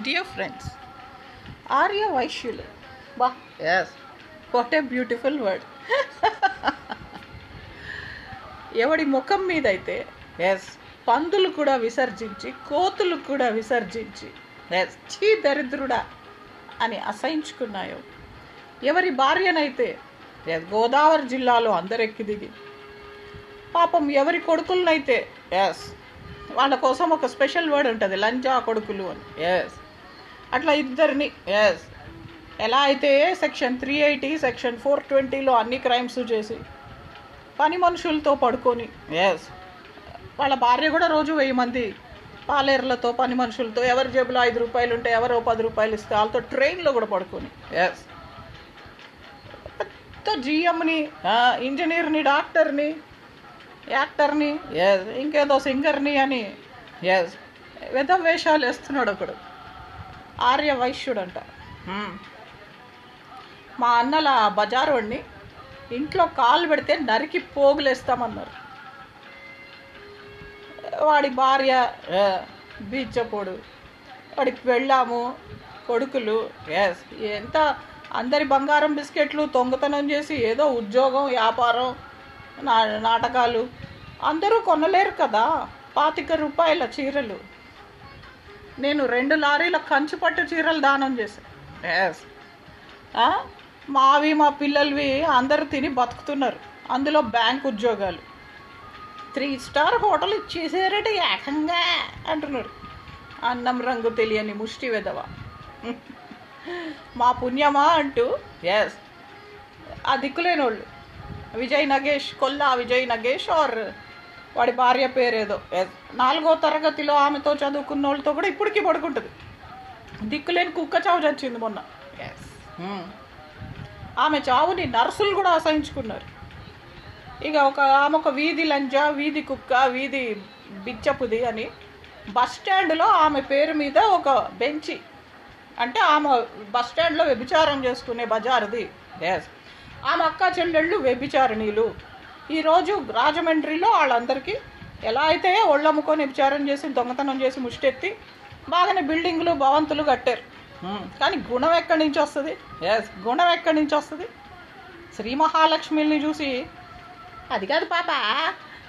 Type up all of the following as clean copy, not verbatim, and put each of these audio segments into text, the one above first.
Dear friends, Arya Vaishyulu. Bah, yes, what a beautiful word. ఎవడి ముఖం మీద అయితే ఎస్ పందులు కూడా విసర్జించి కోతులు కూడా విసర్జించి ఎస్ చీ దరిద్రుడా అని అసహించుకున్నాయో, ఎవరి భార్యనైతే ఎస్ గోదావరి జిల్లాలో అందరెక్కి దిగి పాపం ఎవరి కొడుకులనైతే ఎస్ వాళ్ళ కోసం ఒక స్పెషల్ వర్డ్ ఉంటుంది లంజా కొడుకులు అని ఎస్ అట్లా ఇద్దరిని ఎస్ ఎలా అయితే సెక్షన్ 380 సెక్షన్ 420లో అన్ని క్రైమ్స్ చేసి పని మనుషులతో పడుకొని ఎస్ వాళ్ళ భార్య కూడా రోజు 1000 మంది పాలేర్లతో పని మనుషులతో ఎవరి జేబులో 5 రూపాయలు ఉంటే ఎవరో 10 రూపాయలు ఇస్తే వాళ్ళతో ట్రైన్లో కూడా పడుకొని ఎస్ పెద్ద జిఎంని ఇంజనీర్ని డాక్టర్ని యాక్టర్ని ఎస్ ఇంకేదో సింగర్ని అని ఎస్ విధ వేషాలు వేస్తున్నాడు ఒకడు ఆర్య వైశ్యుడు అంట. మా అన్నల బజారు వాడిని ఇంట్లో కాలు పెడితే నరికి పోగులేస్తామన్నారు. వాడి భార్య బీచ్చపోడు, వాడికి వెళ్ళాము కొడుకులు ఎస్ ఎంత అందరి బంగారం బిస్కెట్లు దొంగతనం చేసి ఏదో ఉద్యోగం వ్యాపారం నాటకాలు అందరూ కొనలేరు కదా. 25 రూపాయల చీరలు నేను 2 లారీల కంచుపట్టు చీరలు దానం చేశాను. ఎస్ మావి మా పిల్లలవి అందరూ తిని బతుకుతున్నారు. అందులో బ్యాంక్ ఉద్యోగాలు 3 స్టార్ హోటల్ ఇచ్చేసారట ఏకంగా అంటున్నారు. అన్నం రంగు తెలియని ముష్టి వెదవ మా పుణ్యమా అంటూ ఎస్ ఆ దిక్కులేనోళ్ళు విజయ్ నగేష్ కొల్లా విజయ్ నగేష్ ఆర్ వాడి భార్య పేరేదో 4వ తరగతిలో ఆమెతో చదువుకున్న వాళ్ళతో కూడా ఇప్పటికీ పడుకుంటుంది. దిక్కులేని కుక్క చావు చచ్చింది మొన్న. ఎస్ ఆమె చావుని నర్సులు కూడా అసహించుకున్నారు. ఇక ఆమె ఒక వీధి లంజా, వీధి కుక్క, వీధి బిచ్చపుది అని బస్ స్టాండ్లో ఆమె పేరు మీద ఒక బెంచి, అంటే ఆమె బస్ స్టాండ్లో వ్యభిచారం చేసుకునే బజారుది. ఎస్ ఆమె అక్క చెల్లెళ్ళు వ్యభిచారిణీలు. ఈరోజు రాజమండ్రిలో వాళ్ళందరికీ ఎలా అయితే ఒళ్ళమ్ముకొని వ్యభిచారం చేసి దొంగతనం చేసి ముష్టెత్తి బాగానే బిల్డింగులు భవంతులు కట్టారు. కానీ గుణం ఎక్కడి నుంచి వస్తుంది? ఎస్ గుణం ఎక్కడి నుంచి వస్తుంది? శ్రీ మహాలక్ష్మిని చూసి అది కాదు పాప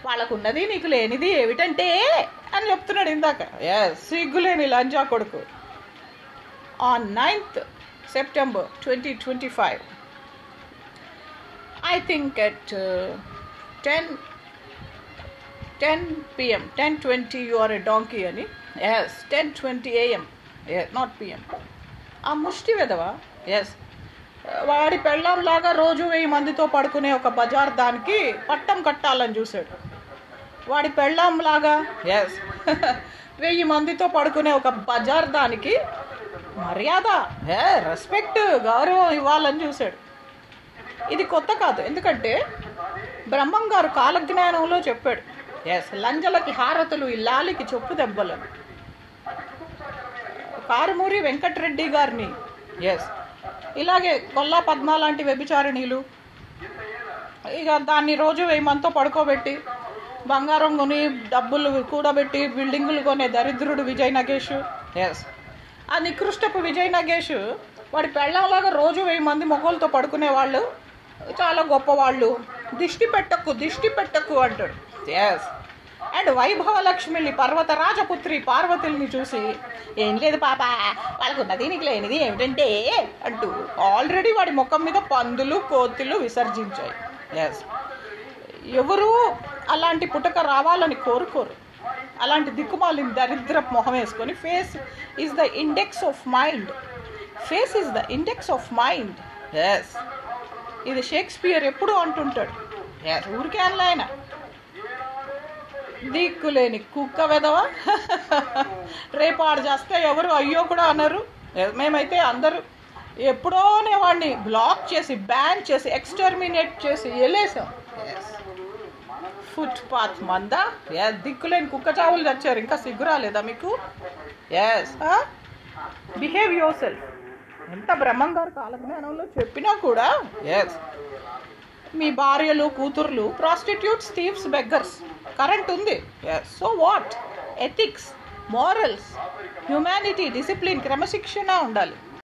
వాళ్ళకున్నది నీకు లేనిది ఏమిటంటే అని చెప్తున్నాడు ఇందాక. ఎస్ సిగ్గులేని లంజా కొడుకు. On 9th September 2025 I think at 10 p.m. 10:20 you are a donkey అని. yes 10:20 a.m. yes not p.m. ఆ ముష్టి వెదవ ఎస్ వాడి పెళ్ళంలాగా రోజు 1000 మందితో పడుకునే ఒక బజార్ దానికి పట్టం కట్టాలని చూశాడు. వాడి పెళ్ళంలాగా ఎస్ 1000 మందితో పడుకునే ఒక బజార్ దానికి మర్యాద రెస్పెక్ట్ గౌరవం ఇవ్వాలని చూశాడు. ఇది కొత్త కాదు, ఎందుకంటే బ్రహ్మం గారు కాలజ్ఞానంలో చెప్పాడు ఎస్ లంజలకి హారతులు ఇల్లాలికి చెప్పు దెబ్బలను. కారుమూరి వెంకటరెడ్డి గారిని ఎస్ ఇలాగే కొల్లా పద్మ లాంటి వ్యభిచారిణీలు ఇక దాన్ని రోజు 1000 మందితో పడుకోబెట్టి బంగారం కొని డబ్బులు కూడబెట్టి బిల్డింగులు కొనే దరిద్రుడు విజయ్ నగేష్. ఎస్ ఆ నికృష్టపు విజయ్ నగేష్ వాడి పెళ్ళంలాగా రోజు 1000 మంది మొగోళ్ళతో పడుకునే వాళ్ళు చాలా గొప్పవాళ్ళు, దిష్టి పెట్టకు అంటాడు. ఎస్ అండ్ వైభవలక్ష్మిని పర్వతరాజపుత్రి పార్వతుల్ని చూసి ఏం లేదు పాప వాళ్ళకున్నది నీకు లేనిది ఏమిటంటే అంటూ ఆల్రెడీ వాడి ముఖం మీద పందులు కోతులు విసర్జించాయి. ఎస్ ఎవరు అలాంటి పుటక రావాలని కోరుకోరు. అలాంటి దిక్కుమాలిన దరిద్ర మొహం వేసుకొని face is the index of mind, face is the index of mind. Yes ఇది షేక్స్పియర్ ఎప్పుడు అంటుంటాడు. ఎస్ ఊరికే అనలే ఆయన. దిక్కులేని కుక్క వెదవ రేపాడు చేస్తే ఎవరు అయ్యో కూడా అన్నారు. మేమైతే అందరూ ఎప్పుడోనే వాడిని బ్లాక్ చేసి బ్యాన్ చేసి ఎక్స్టర్మినేట్ చేసి వెళ్ళేసాం. ఫుట్పాత్ మందా దిక్కులేని కుక్క చావులు చచ్చారు, ఇంకా సిగ్గు రాలేదా మీకు? Yes behave yourself. ఎంత బ్రహ్మం గారు కాలజ్ఞానంలో చెప్పినా కూడా ఎస్ మీ భార్యలు కూతుర్లు ప్రాస్టిట్యూట్స్ థీవ్స్ బెగ్గర్స్ కరెంట్ ఉంది. Yes so what ethics morals, humanity, discipline, క్రమశిక్షణ ఉండాలి.